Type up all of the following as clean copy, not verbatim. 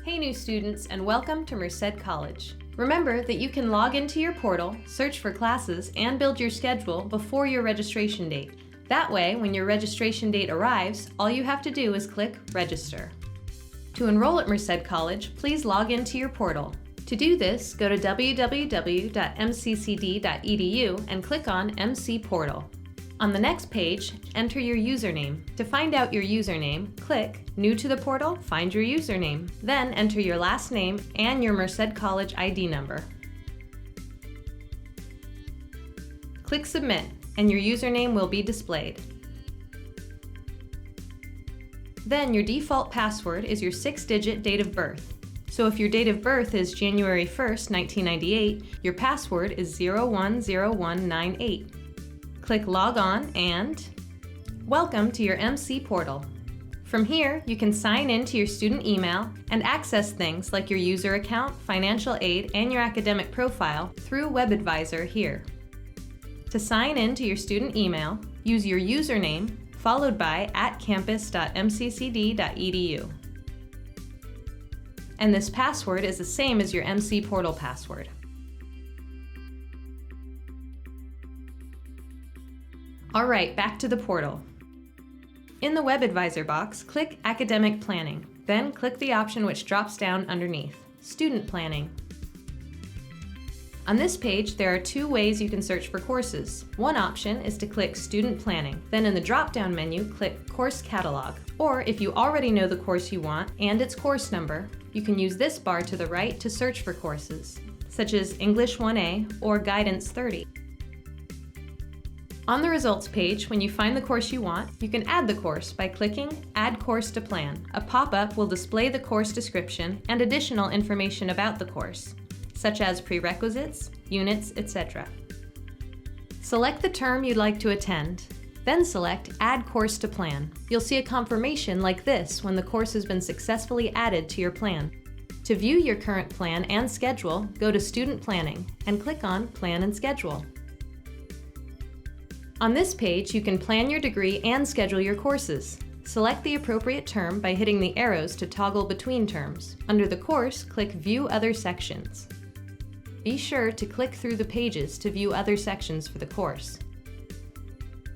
Hey new students, and welcome to Merced College. Remember that you can log into your portal, search for classes, and build your schedule before your registration date. That way, when your registration date arrives, all you have to do is click Register. To enroll at Merced College, please log into your portal. To do this, go to www.mccd.edu and click on MC Portal. On the next page, enter your username. To find out your username, click New to the portal, find your username. Then enter your last name and your Merced College ID number. Click Submit, and your username will be displayed. Then your default password is your 6-digit date of birth. So if your date of birth is January 1st, 1998, your password is 010198. Click Log On and welcome to your MC portal. From here, you can sign in to your student email and access things like your user account, financial aid, and your academic profile through WebAdvisor here. To sign in to your student email, use your username followed by @campus.mccd.edu. And this password is the same as your MC portal password. All right, back to the portal. In the WebAdvisor box, click Academic Planning, then click the option which drops down underneath, Student Planning. On this page, there are two ways you can search for courses. One option is to click Student Planning, then in the drop-down menu, click Course Catalog. Or if you already know the course you want and its course number, you can use this bar to the right to search for courses, such as English 1A or Guidance 30. On the results page, when you find the course you want, you can add the course by clicking Add Course to Plan. A pop-up will display the course description and additional information about the course, such as prerequisites, units, etc. Select the term you'd like to attend, then select Add Course to Plan. You'll see a confirmation like this when the course has been successfully added to your plan. To view your current plan and schedule, go to Student Planning and click on Plan and Schedule. On this page, you can plan your degree and schedule your courses. Select the appropriate term by hitting the arrows to toggle between terms. Under the course, click View Other Sections. Be sure to click through the pages to view other sections for the course.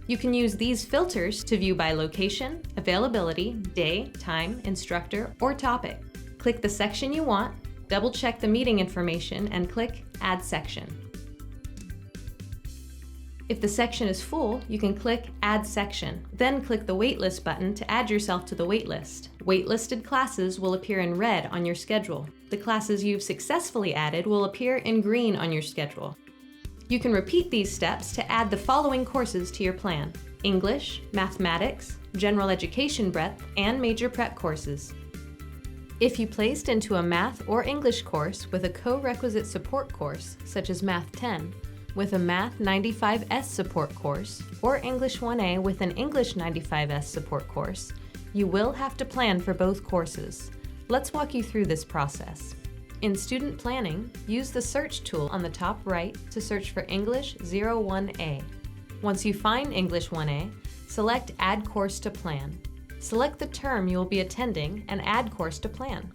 You can use these filters to view by location, availability, day, time, instructor, or topic. Click the section you want, double-check the meeting information, and click Add Section. If the section is full, you can click Add Section, then click the Waitlist button to add yourself to the waitlist. Waitlisted classes will appear in red on your schedule. The classes you've successfully added will appear in green on your schedule. You can repeat these steps to add the following courses to your plan: English, Mathematics, General Education Breadth, and Major Prep courses. If you placed into a Math or English course with a co-requisite support course, such as Math 10, with a Math 95S support course, or English 1A with an English 95S support course, you will have to plan for both courses. Let's walk you through this process. In Student Planning, use the search tool on the top right to search for English 01A. Once you find English 1A, select Add Course to Plan. Select the term you will be attending and add course to plan.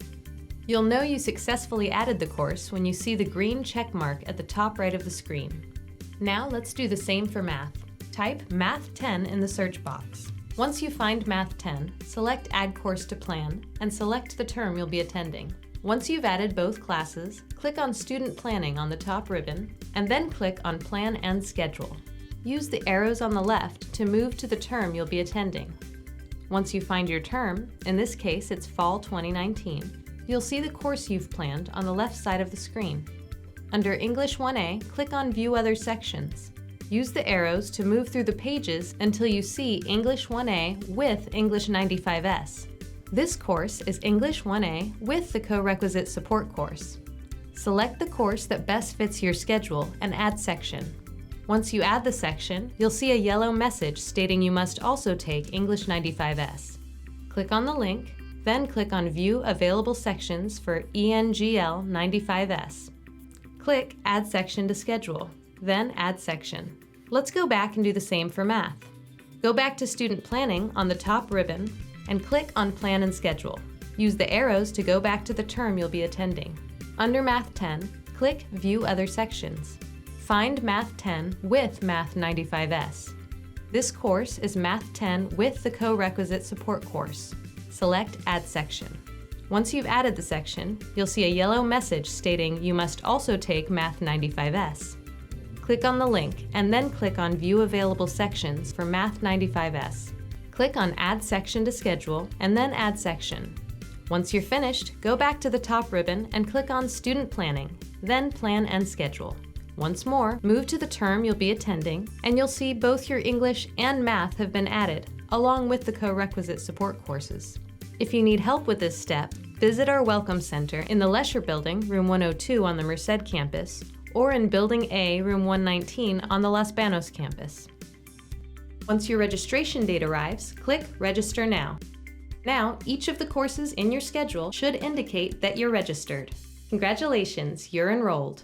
You'll know you successfully added the course when you see the green check mark at the top right of the screen. Now let's do the same for math. Type Math 10 in the search box. Once you find Math 10, select Add Course to Plan and select the term you'll be attending. Once you've added both classes, click on Student Planning on the top ribbon and then click on Plan and Schedule. Use the arrows on the left to move to the term you'll be attending. Once you find your term, in this case it's Fall 2019, you'll see the course you've planned on the left side of the screen. Under English 1A, click on View Other Sections. Use the arrows to move through the pages until you see English 1A with English 95S. This course is English 1A with the co-requisite support course. Select the course that best fits your schedule and add section. Once you add the section, you'll see a yellow message stating you must also take English 95S. Click on the link, then click on View Available Sections for ENGL 95S. Click Add Section to Schedule, then Add Section. Let's go back and do the same for math. Go back to Student Planning on the top ribbon and click on Plan and Schedule. Use the arrows to go back to the term you'll be attending. Under Math 10, click View Other Sections. Find Math 10 with Math 95S. This course is Math 10 with the co-requisite support course. Select Add Section. Once you've added the section, you'll see a yellow message stating you must also take Math 95S. Click on the link and then click on View Available Sections for Math 95S. Click on Add Section to Schedule and then Add Section. Once you're finished, go back to the top ribbon and click on Student Planning, then Plan and Schedule. Once more, move to the term you'll be attending, and you'll see both your English and Math have been added, along with the co-requisite support courses. If you need help with this step, visit our Welcome Center in the Lesher Building, room 102 on the Merced campus, or in Building A, room 119 on the Los Banos campus. Once your registration date arrives, click Register Now. Now, each of the courses in your schedule should indicate that you're registered. Congratulations, you're enrolled.